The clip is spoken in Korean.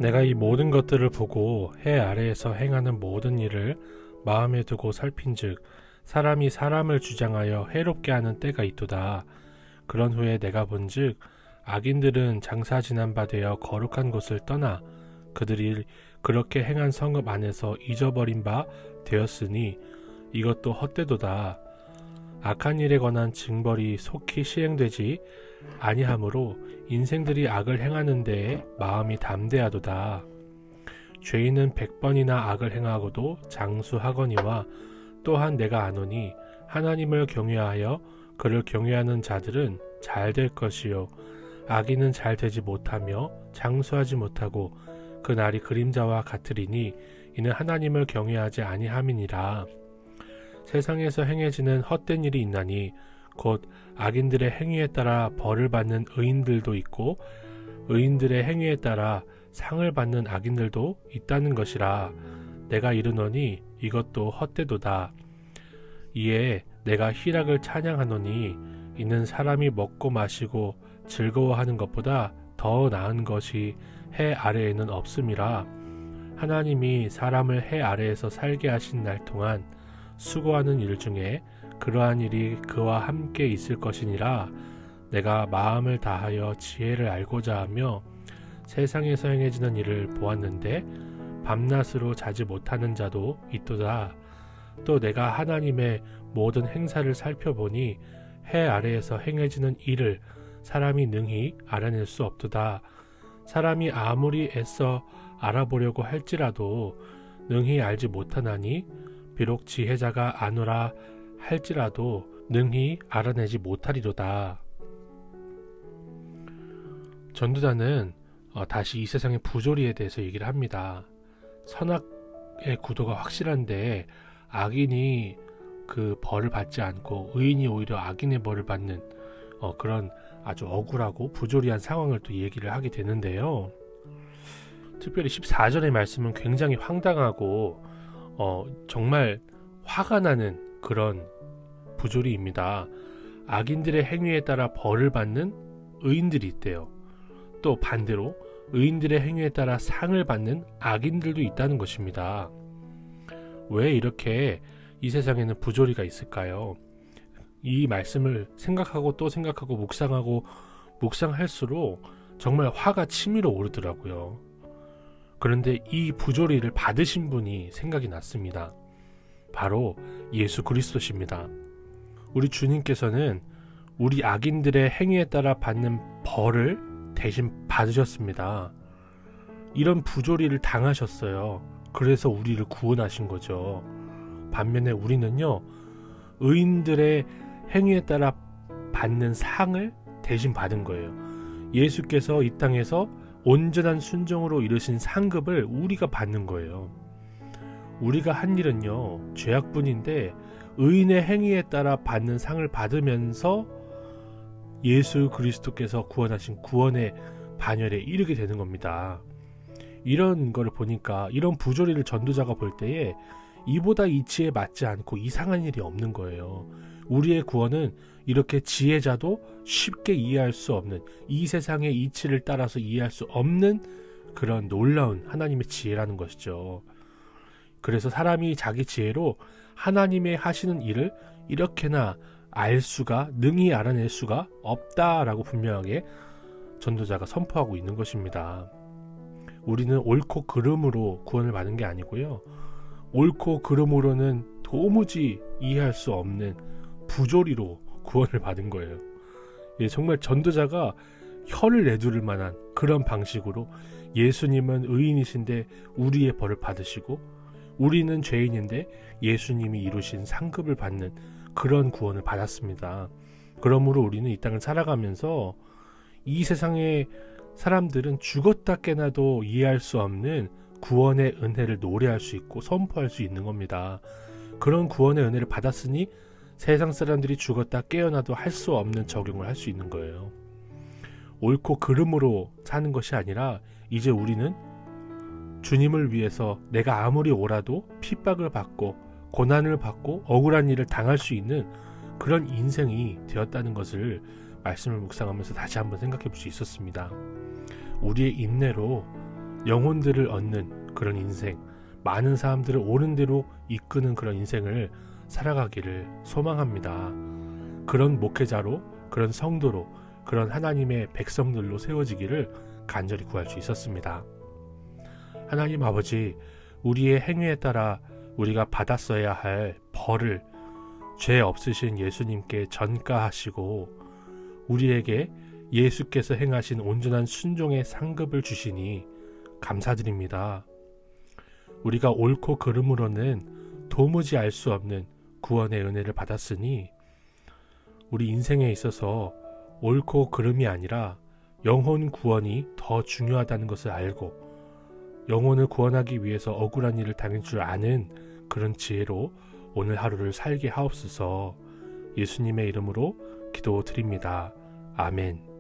내가 이 모든 것들을 보고 해 아래에서 행하는 모든 일을 마음에 두고 살핀즉 사람이 사람을 주장하여 해롭게 하는 때가 있도다. 그런 후에 내가 본즉 악인들은 장사 지난 바 되어 거룩한 곳을 떠나 그들이 그렇게 행한 성읍 안에서 잊어버린 바 되었으니 이것도 헛되도다. 악한 일에 관한 징벌이 속히 시행되지 아니하므로 인생들이 악을 행하는 데에 마음이 담대하도다. 죄인은 100번이나 악을 행하고도 장수하거니와 또한 내가 아노니 하나님을 경외하여 그를 경외하는 자들은 잘 될 것이요 악인은 잘 되지 못하며 장수하지 못하고 그 날이 그림자와 같으리니 이는 하나님을 경외하지 아니함이니라. 세상에서 행해지는 헛된 일이 있나니 곧 악인들의 행위에 따라 벌을 받는 의인들도 있고 의인들의 행위에 따라 상을 받는 악인들도 있다는 것이라. 내가 이르노니 이것도 헛되도다. 이에 내가 희락을 찬양하노니 이는 사람이 먹고 마시고 즐거워하는 것보다 더 나은 것이 해 아래에는 없음이라. 하나님이 사람을 해 아래에서 살게 하신 날 동안 수고하는 일 중에 그러한 일이 그와 함께 있을 것이니라. 내가 마음을 다하여 지혜를 알고자 하며 세상에서 행해지는 일을 보았는데 밤낮으로 자지 못하는 자도 있도다. 또 내가 하나님의 모든 행사를 살펴보니 해 아래에서 행해지는 일을 사람이 능히 알아낼 수 없도다. 사람이 아무리 애써 알아보려고 할지라도 능히 알지 못하나니 비록 지혜자가 아노라 할지라도 능히 알아내지 못하리로다. 전도자는 다시 이 세상의 부조리에 대해서 얘기를 합니다. 선악의 구도가 확실한데 악인이 그 벌을 받지 않고 의인이 오히려 악인의 벌을 받는 그런 아주 억울하고 부조리한 상황을 또 얘기를 하게 되는데요. 특별히 14절의 말씀은 굉장히 황당하고 정말 화가 나는 그런 부조리입니다. 악인들의 행위에 따라 벌을 받는 의인들이 있대요. 또 반대로 의인들의 행위에 따라 상을 받는 악인들도 있다는 것입니다. 왜 이렇게 이 세상에는 부조리가 있을까요? 이 말씀을 생각하고 또 생각하고 묵상할수록 정말 화가 치밀어 오르더라고요. 그런데 이 부조리를 받으신 분이 생각이 났습니다. 바로 예수 그리스도십니다. 우리 주님께서는 우리 악인들의 행위에 따라 받는 벌을 대신 받으셨습니다. 이런 부조리를 당하셨어요. 그래서 우리를 구원하신 거죠. 반면에 우리는요, 의인들의 행위에 따라 받는 상을 대신 받은 거예요. 예수께서 이 땅에서 온전한 순종으로 이루신 상급을 우리가 받는 거예요. 우리가 한 일은요, 죄악뿐인데 의인의 행위에 따라 받는 상을 받으면서 예수 그리스도께서 구원하신 구원의 반열에 이르게 되는 겁니다. 이런 거를 보니까, 이런 부조리를 전도자가 볼 때에 이보다 이치에 맞지 않고 이상한 일이 없는 거예요. 우리의 구원은 이렇게 지혜자도 쉽게 이해할 수 없는, 이 세상의 이치를 따라서 이해할 수 없는 그런 놀라운 하나님의 지혜라는 것이죠. 그래서 사람이 자기 지혜로 하나님의 하시는 일을 이렇게나 능히 알아낼 수가 없다라고 분명하게 전도자가 선포하고 있는 것입니다. 우리는 옳고 그름으로 구원을 받은 게 아니고요, 옳고 그름으로는 도무지 이해할 수 없는 부조리로 구원을 받은 거예요. 정말 전도자가 혀를 내두를 만한 그런 방식으로 예수님은 의인이신데 우리의 벌을 받으시고, 우리는 죄인인데 예수님이 이루신 상급을 받는 그런 구원을 받았습니다. 그러므로 우리는 이 땅을 살아가면서 이 세상의 사람들은 죽었다 깨나도 이해할 수 없는 구원의 은혜를 노래할 수 있고 선포할 수 있는 겁니다. 그런 구원의 은혜를 받았으니 세상 사람들이 죽었다 깨어나도 할 수 없는 적용을 할 수 있는 거예요. 옳고 그름으로 사는 것이 아니라 이제 우리는 주님을 위해서 내가 아무리 옳아도 핍박을 받고 고난을 받고 억울한 일을 당할 수 있는 그런 인생이 되었다는 것을 말씀을 묵상하면서 다시 한번 생각해 볼 수 있었습니다. 우리의 인내로 영혼들을 얻는 그런 인생, 많은 사람들을 옳은 대로 이끄는 그런 인생을 살아가기를 소망합니다. 그런 목회자로, 그런 성도로, 그런 하나님의 백성들로 세워지기를 간절히 구할 수 있었습니다. 하나님 아버지, 우리의 행위에 따라 우리가 받았어야 할 벌을 죄 없으신 예수님께 전가하시고 우리에게 예수께서 행하신 온전한 순종의 상급을 주시니 감사드립니다. 우리가 옳고 그름으로는 도무지 알 수 없는 구원의 은혜를 받았으니 우리 인생에 있어서 옳고 그름이 아니라 영혼 구원이 더 중요하다는 것을 알고 영혼을 구원하기 위해서 억울한 일을 당할 줄 아는 그런 지혜로 오늘 하루를 살게 하옵소서. 예수님의 이름으로 기도드립니다. 아멘.